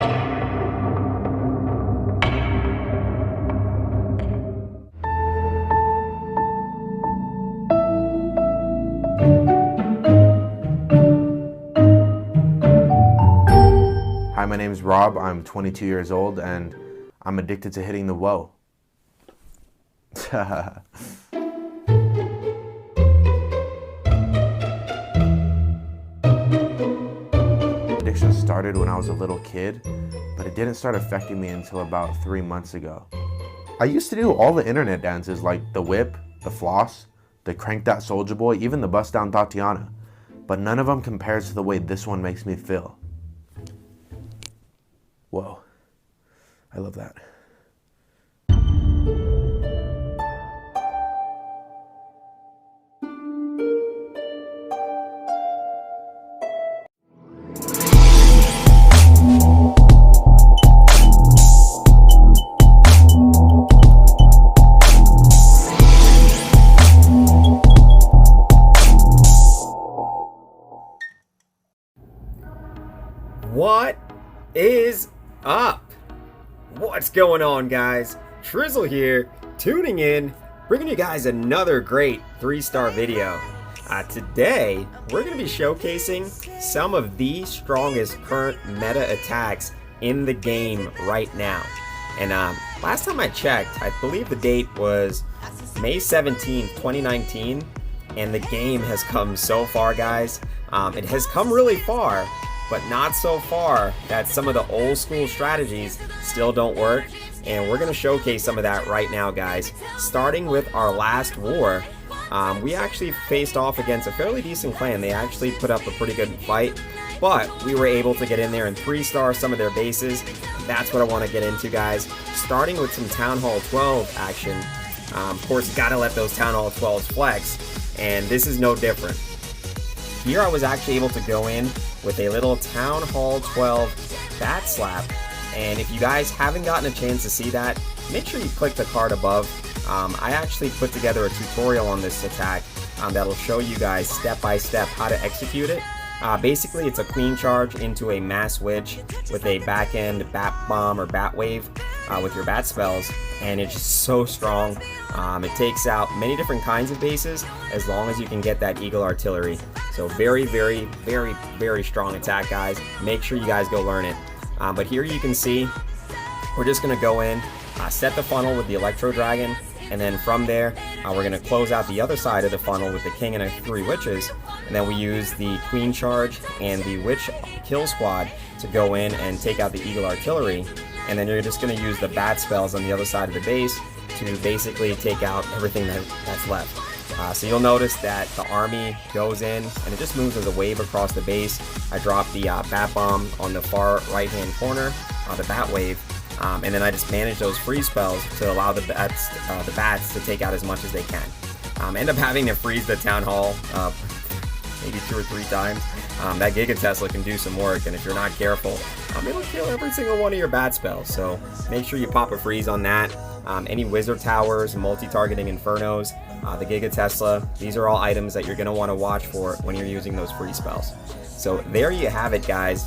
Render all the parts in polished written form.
Hi, my name is Rob. I'm 22 years old and I'm addicted to hitting the Woah. Addiction started when I was a little kid, but it didn't start affecting me until about 3 months ago. I used to do all the internet dances like the whip, the floss, the crank that soldier boy, even the bust down Tatiana, but none of them compares to the way this one makes me feel. Whoa, I love that. What is up? What's going on, guys? Trizzle here, tuning in, bringing you guys another great 3-star video. Today, we're going to be showcasing some of the strongest current meta attacks in the game right now. And last time I checked, I believe the date was May 17, 2019, and the game has come so far, guys. It has come really far, but not so far that some of the old school strategies still don't work, and we're going to showcase some of that right now, guys. Starting with our last war, we actually faced off against a fairly decent clan. They actually put up a pretty good fight, but we were able to get in there and 3-star some of their bases. That's what I want to get into, guys. Starting with some Town Hall 12 action. Of course, you gotta let those Town Hall 12s flex, and this is no different. Here I was actually able to go in with a little Town Hall 12 BatSlap, and if you guys haven't gotten a chance to see that, make sure you click the card above. I actually put together a tutorial on this attack that'll show you guys step by step how to execute it. Basically, it's a clean charge into a mass witch with a back end bat bomb or bat wave with your bat spells, and it's just so strong. It takes out many different kinds of bases as long as you can get that eagle artillery. So very, very, very, very strong attack, guys. Make sure you guys go learn it. But here you can see we're just going to go in, set the funnel with the Electro Dragon, and then from there we're going to close out the other side of the funnel with the King and 3 Witches, and then we use the Queen Charge and the Witch Kill Squad to go in and take out the Eagle Artillery, and then you're just going to use the bat spells on the other side of the base to basically take out everything that's left. So you'll notice that the army goes in and it just moves as a wave across the base. I drop the bat bomb on the far right hand corner, the bat wave, and then I just manage those freeze spells to allow the bats to take out as much as they can. End up having to freeze the Town Hall maybe 2 or 3 times. That Giga Tesla can do some work, and if you're not careful, it'll kill every single one of your bat spells. So make sure you pop a freeze on that. Any wizard towers, multi-targeting infernos, the Giga Tesla, these are all items that you're going to want to watch for when you're using those free spells. So there you have it, guys.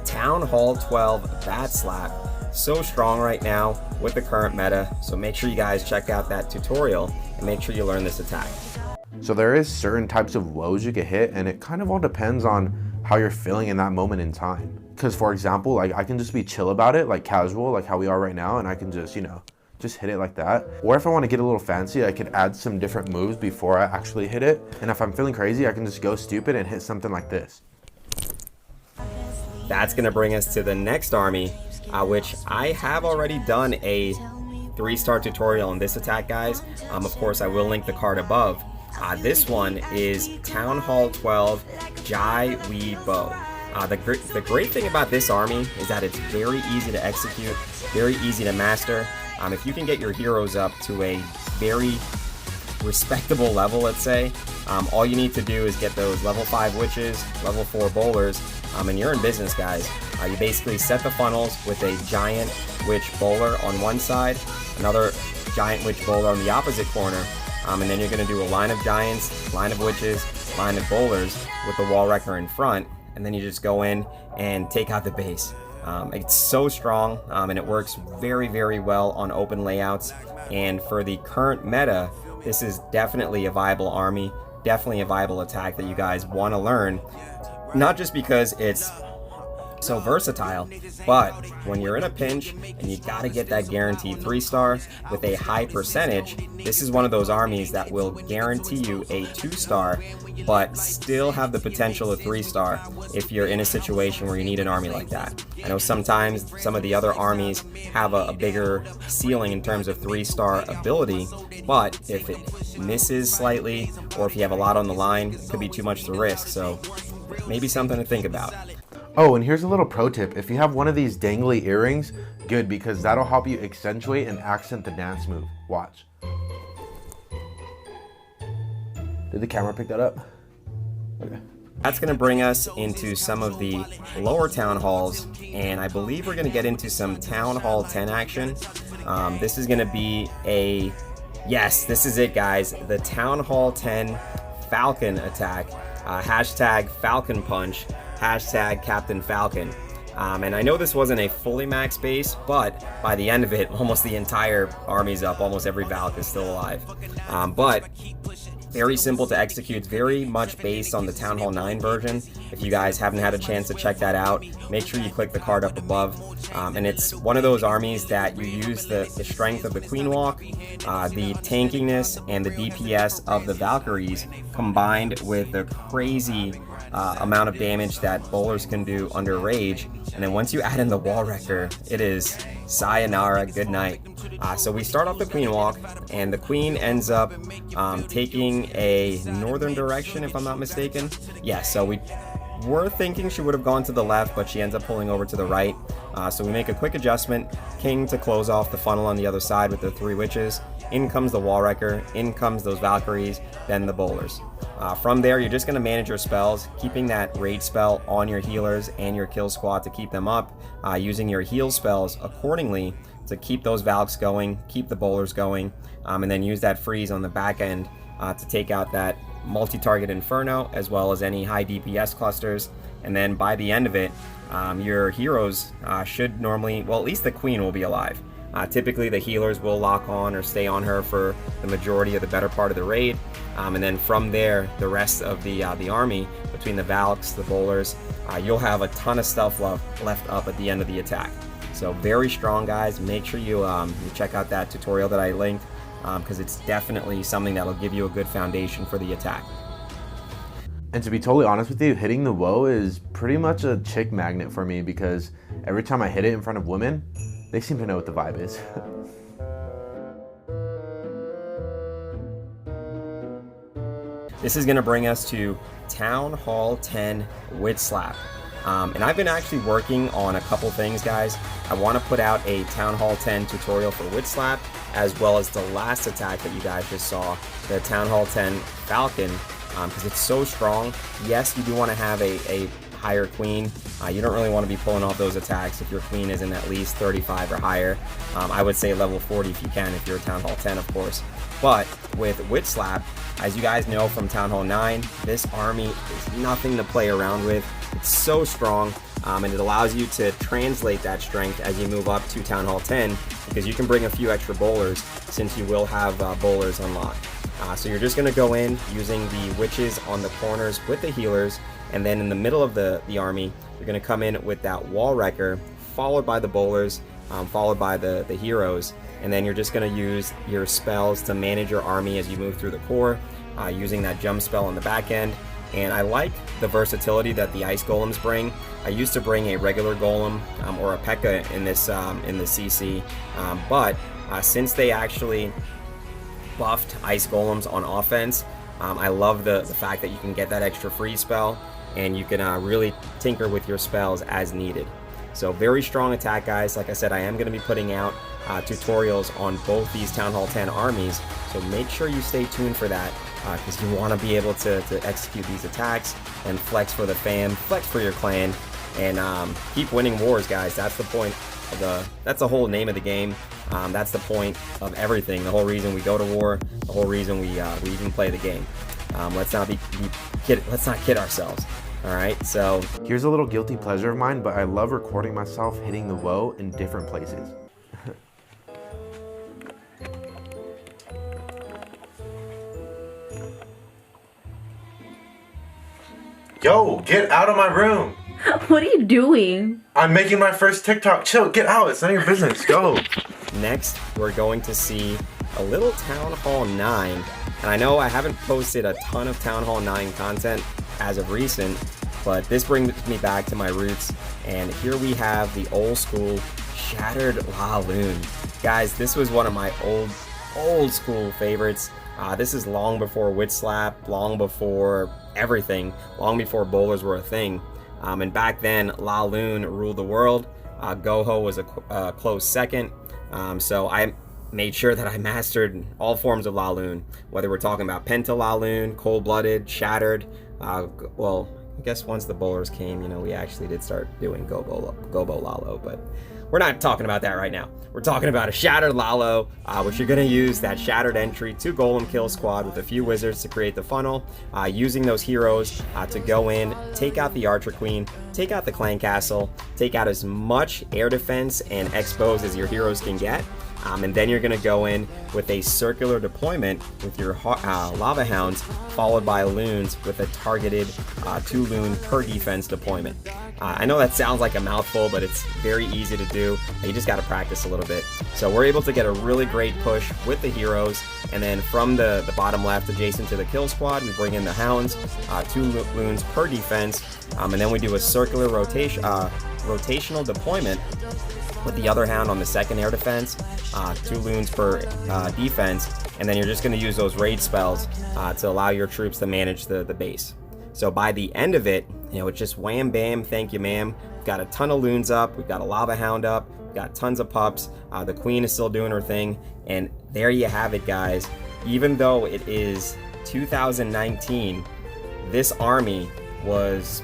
Town Hall 12 BatSlap, so strong right now with the current meta. So make sure you guys check out that tutorial and make sure you learn this attack. So there is certain types of woes you can hit, and it kind of all depends on how you're feeling in that moment in time. Because for example, like I can just be chill about it, like casual, like how we are right now, and I can just, just hit it like that. Or if I want to get a little fancy, I could add some different moves before I actually hit it. And if I'm feeling crazy, I can just go stupid and hit something like this. That's going to bring us to the next army, which I have already done a 3-star tutorial on this attack, guys. Of course, I will link the card above. This one is Town Hall 12 GiWiBo. The great thing about this army is that it's very easy to execute, very easy to master. If you can get your heroes up to a very respectable level, let's say, all you need to do is get those level 5 witches, level 4 bowlers, and you're in business, guys. You basically set the funnels with a giant witch bowler on one side, another giant witch bowler on the opposite corner, and then you're going to do a line of giants, line of witches, line of bowlers with the wall wrecker in front, and then you just go in and take out the base. It's so strong, and it works very, very well on open layouts. And for the current meta, this is definitely a viable army, definitely a viable attack that you guys want to learn. Not just because it's so versatile, but when you're in a pinch and you gotta get that guaranteed 3-star with a high percentage, this is one of those armies that will guarantee you a 2-star but still have the potential of 3-star if you're in a situation where you need an army like that. I know sometimes some of the other armies have a bigger ceiling in terms of 3-star ability, but if it misses slightly or if you have a lot on the line, it could be too much to risk, so maybe something to think about. Oh, and here's a little pro tip. If you have one of these dangly earrings, good, because that'll help you accentuate and accent the dance move. Watch. Did the camera pick that up? Okay. That's going to bring us into some of the lower town halls, and I believe we're going to get into some Town Hall 10 action. This is going to be yes, this is it, guys. The Town Hall 10 Falcon attack. Hashtag Falcon Punch. Hashtag Captain Falcon. And I know this wasn't a fully max base, but by the end of it, almost the entire army's up. Almost every Valk is still alive. But very simple to execute, very much based on the Town Hall 9 version. If you guys haven't had a chance to check that out, make sure you click the card up above. And it's one of those armies that you use the strength of the Queen Walk, the tankiness and the DPS of the Valkyries combined with the crazy amount of damage that bowlers can do under rage, and then once you add in the wall wrecker, it is sayonara, good night. So we start off the Queen Walk, and the Queen ends up taking a northern direction, if I'm not mistaken. Yeah, so we were thinking she would have gone to the left, but she ends up pulling over to the right. So we make a quick adjustment, King to close off the funnel on the other side with the 3 witches. In comes the wall wrecker, in comes those Valkyries, then the bowlers. From there, you're just going to manage your spells, keeping that rage spell on your healers and your kill squad to keep them up, using your heal spells accordingly to keep those Valks going, keep the bowlers going, and then use that freeze on the back end to take out that multi-target Inferno as well as any high DPS clusters. And then by the end of it, your heroes should normally, well, at least the Queen will be alive. Typically the healers will lock on or stay on her for the majority of the better part of the raid, and then from there the rest of the army, between the Valks, the bowlers, you'll have a ton of stuff left up at the end of the attack. So very strong, guys. Make sure you check out that tutorial that I linked, because it's definitely something that'll give you a good foundation for the attack. And to be totally honest with you, hitting the Woah is pretty much a chick magnet for me, because every time I hit it in front of women, they seem to know what the vibe is. This is going to bring us to Town Hall 10 Witchslap. And I've been actually working on a couple things, guys. I want to put out a Town Hall 10 tutorial for Witchslap, as well as the last attack that you guys just saw, the Town Hall 10 Falcon, because it's so strong. Yes, you do want to have a higher queen. You don't really want to be pulling off those attacks if your queen isn't at least 35 or higher. I would say level 40 if you can, if you're a Town Hall 10, of course. But with Witchslap, as you guys know from Town Hall 9, this army is nothing to play around with. It's so strong, and it allows you to translate that strength as you move up to Town Hall 10, because you can bring a few extra bowlers since you will have bowlers unlocked. So you're just going to go in using the witches on the corners with the healers, and then in the middle of the army, you're going to come in with that wall wrecker, followed by the bowlers, followed by the heroes, and then you're just going to use your spells to manage your army as you move through the core, using that jump spell on the back end. And I like the versatility that the ice golems bring. I used to bring a regular golem or a P.E.K.K.A. in the CC, but since they actually buffed ice golems on offense, I love the fact that you can get that extra free spell, and you can really tinker with your spells as needed. So very strong attack, guys. Like I said, I am going to be putting out tutorials on both these Town Hall 10 armies, so make sure you stay tuned for that, because you want to be able to execute these attacks and flex for the fam, flex for your clan, and keep winning wars, guys. That's the point of that's the whole name of the game. That's the point of everything. The whole reason we go to war, the whole reason we even play the game. Let's not kid ourselves. Alright, so Here's a little guilty pleasure of mine, but I love recording myself hitting the woah in different places. Yo, get out of my room! What are you doing? I'm making my first TikTok. Chill, get out. It's none of your business. Go. next we're going to see a little Town Hall 9. And I know I haven't posted a ton of Town Hall 9 content as of recent, but this brings me back to my roots. And here we have the old school Shattered Laloon. Guys, this was one of my old school favorites. This is long before Witchslap, long before everything, long before bowlers were a thing. And back then, Laloon ruled the world. Goho was a close second. So I made sure that I mastered all forms of Laloon, whether we're talking about Penta Laloon, Cold-Blooded, Shattered. Well, I guess once the bowlers came, you know, we actually did start doing Gobo Lalo, but we're not talking about that right now. We're talking about a Shattered Lalo, which you're going to use that Shattered entry to Golem Kill Squad with a few wizards to create the funnel, using those heroes to go in, take out the Archer Queen, take out the Clan Castle, take out as much air defense and expos as your heroes can get. And then you're going to go in with a circular deployment with your Lava Hounds, followed by Loons with a targeted 2 Loon per defense deployment. I know that sounds like a mouthful, but it's very easy to do. You just got to practice a little bit. So we're able to get a really great push with the heroes, and then from the bottom left, adjacent to the kill squad, we bring in the Hounds, 2 Loons per defense, and then we do a circular rotational deployment with the other Hound on the second air defense, 2 Loons per defense, and then you're just going to use those raid spells to allow your troops to manage the base. So by the end of it, you know, it's just wham bam, thank you ma'am. We've got a ton of Loons up, we've got a Lava Hound up, we've got tons of pups, the Queen is still doing her thing, and there you have it, guys. Even though it is 2019, this army was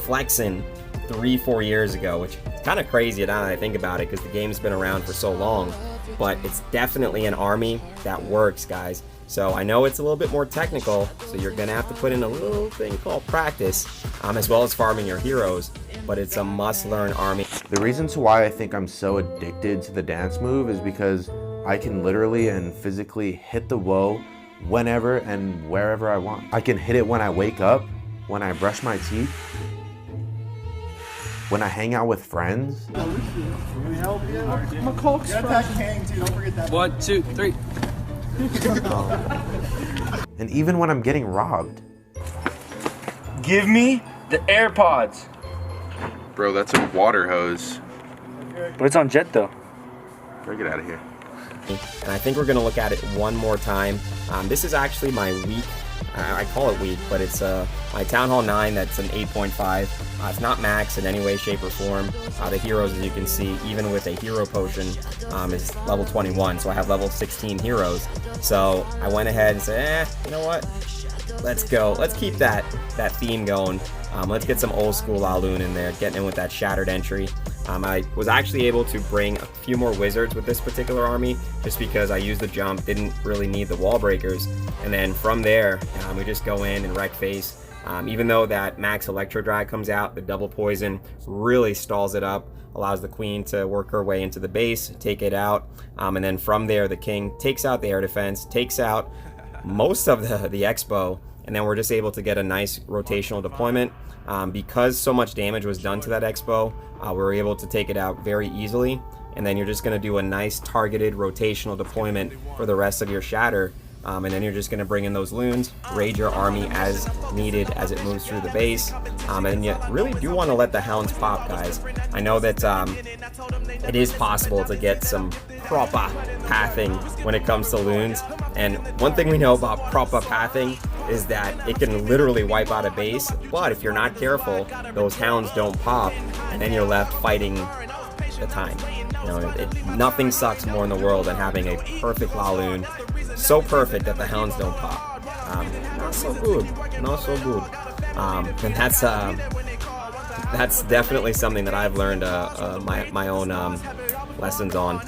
flexing 3-4 years ago, which is kind of crazy now that I think about it, because the game's been around for so long. But it's definitely an army that works, guys. So I know it's a little bit more technical, so you're gonna have to put in a little thing called practice, as well as farming your heroes, but it's a must-learn army. The reasons why I think I'm so addicted to the dance move is because I can literally and physically hit the woah whenever and wherever I want. I can hit it when I wake up, when I brush my teeth, when I hang out with friends. Can we help you? I'm a Coke. You're attacking Hang too, don't forget that. 1, 2, 3. And even when I'm getting robbed. Give me the AirPods. Bro, that's a water hose. But it's on jet though. Bro, get out of here. And I think we're gonna look at it one more time. This is actually my week. I call it weak, but it's my Town Hall 9 that's an 8.5. It's not max in any way, shape, or form. The heroes, as you can see, even with a hero potion, is level 21, so I have level 16 heroes. So I went ahead and said, you know what? Let's go. Let's keep that theme going. Let's get some old school Laloon in there, getting in with that Shattered entry. I was actually able to bring a few more wizards with this particular army, just because I used the jump, didn't really need the wall breakers. And then from there, we just go in and wreck face. Even though that max Electro Drag comes out, the double poison really stalls it up, allows the Queen to work her way into the base, take it out, and then from there the King takes out the air defense, takes out most of the Expo, and then we're just able to get a nice rotational deployment. Because so much damage was done to that Expo, we were able to take it out very easily, and then you're just going to do a nice targeted rotational deployment for the rest of your Shatter. And then you're just going to bring in those Loons, raid your army as needed as it moves through the base. And you really do want to let the Hounds pop, guys. I know that it is possible to get some proper pathing when it comes to Loons. And one thing we know about proper pathing is that it can literally wipe out a base. But if you're not careful, those Hounds don't pop, and then you're left fighting the time. You know, nothing sucks more in the world than having a perfect Laloon. So perfect that the Hounds don't pop. Not so good. Not so good. And that's definitely something that I've learned my own lessons on.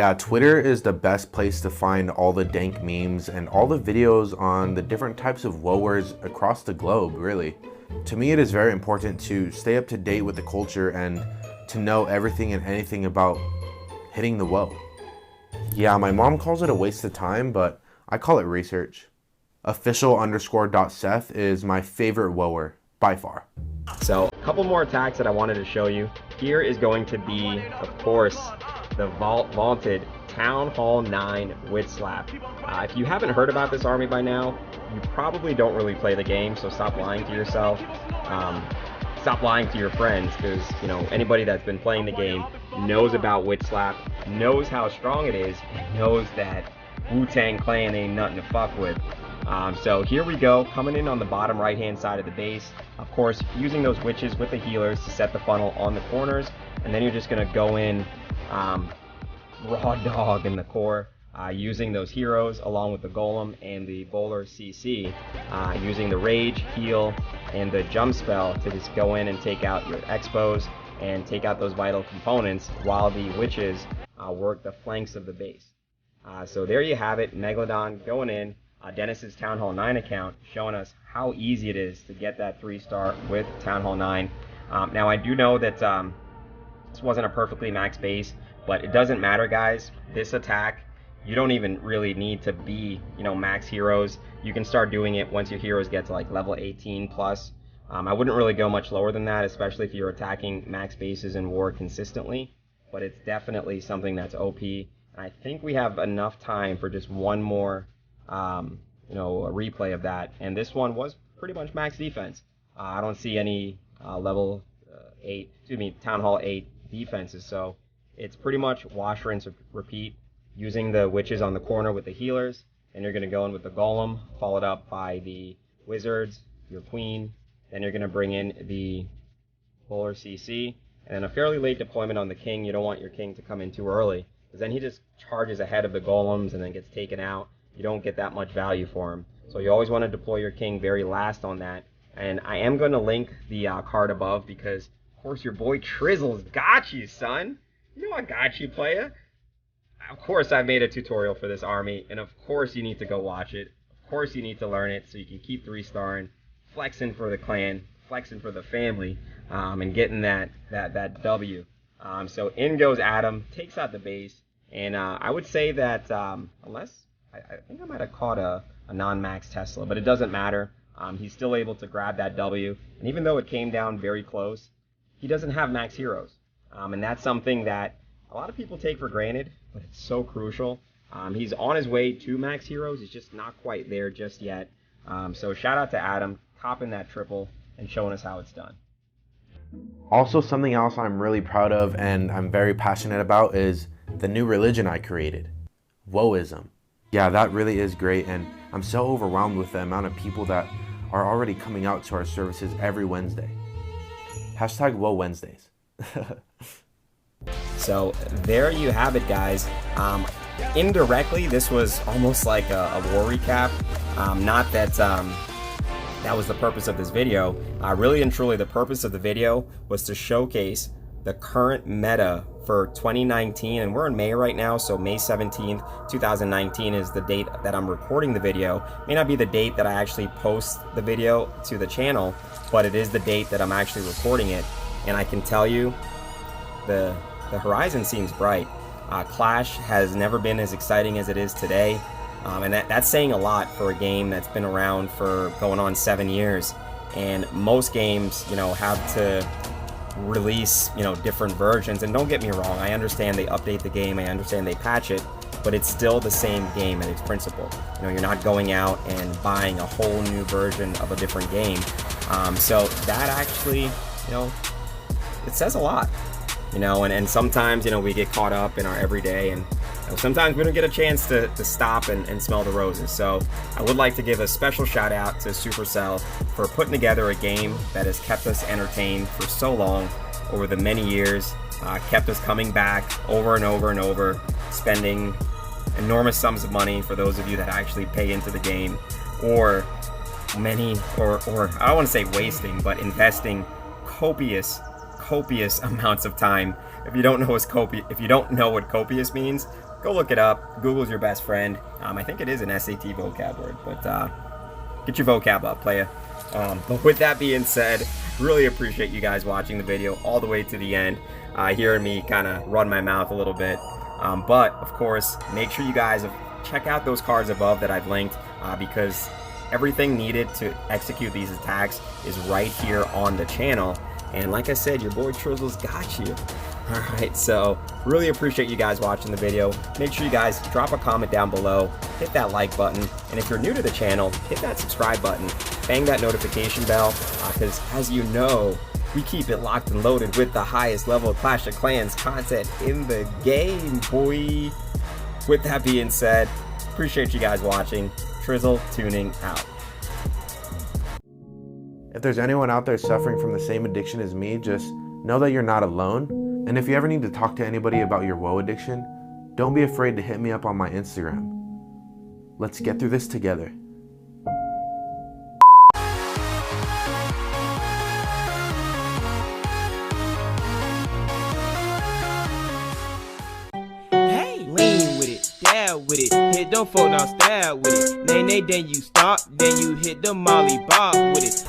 Yeah, Twitter is the best place to find all the dank memes and all the videos on the different types of woers across the globe, really. To me, it is very important to stay up to date with the culture and to know everything and anything about hitting the woah. Yeah, my mom calls it a waste of time, but I call it research. Official_.seth is my favorite woer, by far. So, a couple more attacks that I wanted to show you. Here is going to be, of course, the vaunted Town Hall 9 Witchslap. If you haven't heard about this army by now, you probably don't really play the game, so stop lying to yourself. Stop lying to your friends, because anybody that's been playing the game knows about Witchslap, knows how strong it is, and knows that Wu-Tang Clan ain't nothing to fuck with. So here we go, coming in on the bottom right hand side of the base. Of course, using those witches with the healers to set the funnel on the corners, and then you're just going to go in raw dog in the core, using those heroes along with the golem and the bowler CC, using the rage, heal, and the jump spell to just go in and take out your expos and take out those vital components while the witches work the flanks of the base. So there you have it, Megalodon going in. Dennis's Town Hall 9 account showing us how easy it is to get that 3-star with Town Hall 9. Now I do know that this wasn't a perfectly max base, but it doesn't matter, guys. This attack, you don't even really need to be max heroes. You can start doing it once your heroes get to like level 18 plus. I wouldn't really go much lower than that, especially if you're attacking max bases in war consistently, but it's definitely something that's OP. And I think we have enough time for just one more a replay of that, and this one was pretty much max defense. I don't see any level 8, Town Hall 8 defenses, so it's pretty much wash, rinse, repeat, using the witches on the corner with the healers, and you're going to go in with the golem, followed up by the wizards, your queen, then you're going to bring in the bowler CC, and then a fairly late deployment on the king. You don't want your king to come in too early, because then he just charges ahead of the golems and then gets taken out. You don't get that much value for him. So you always want to deploy your king very last on that. And I am going to link the card above because, of course, your boy Trizzle's got you, son. You know I got you, player. Of course, I made a tutorial for this army, and of course you need to go watch it. Of course you need to learn it so you can keep 3-starring, flexing for the clan, flexing for the family, and getting that W. So in goes Adam, takes out the base, and I would say that unless... I think I might have caught a non-max Tesla, but it doesn't matter. He's still able to grab that W, and even though it came down very close, he doesn't have max heroes. And that's something that a lot of people take for granted, but it's so crucial. He's on his way to max heroes, he's just not quite there just yet. So shout out to Adam, copping that triple and showing us how it's done. Also, something else I'm really proud of and I'm very passionate about is the new religion I created, Woahism. Yeah, that really is great, and I'm so overwhelmed with the amount of people that are already coming out to our services every Wednesday. Hashtag Woah Wednesdays. So there you have it, guys. Indirectly, this was almost like a war recap. Not that that was the purpose of this video. Really and truly, the purpose of the video was to showcase the current meta for 2019, and we're in May right now, so May 17th, 2019 is the date that I'm recording the video. May not be the date that I actually post the video to the channel, but it is the date that I'm actually recording it, and I can tell you the horizon seems bright. Clash has never been as exciting as it is today, and that's saying a lot for a game that's been around for going on 7 years, and most games, have to release different versions. And don't get me wrong, I understand they update the game, I understand they patch it, but it's still the same game at its principle. You're not going out and buying a whole new version of a different game. So that actually it says a lot. And sometimes we get caught up in our everyday, and sometimes we don't get a chance to stop and smell the roses. So I would like to give a special shout out to Supercell for putting together a game that has kept us entertained for so long over the many years, kept us coming back over and over and over, spending enormous sums of money for those of you that actually pay into the game, or I don't want to say wasting, but investing copious amounts of time. If you don't know what copious means, go look it up. Google's your best friend. I think it is an SAT vocab word, but get your vocab up, playa. But with that being said, really appreciate you guys watching the video all the way to the end, hearing me kind of run my mouth a little bit. But of course, make sure you guys check out those cards above that I've linked, because everything needed to execute these attacks is right here on the channel. And like I said, your boy Trizzle's got you. Alright, so really appreciate you guys watching the video. Make sure you guys drop a comment down below, hit that like button, and if you're new to the channel, hit that subscribe button, bang that notification bell, because as you know, we keep it locked and loaded with the highest level of Clash of Clans content in the game, boy. With that being said, appreciate you guys watching. Trizzle tuning out. If there's anyone out there suffering from the same addiction as me, just know that you're not alone. And if you ever need to talk to anybody about your woe addiction, don't be afraid to hit me up on my Instagram. Let's get through this together. Hey, lean with it, dab with it, hit them folk now stab with it. Nay, then you stop, then you hit the molly bob with it.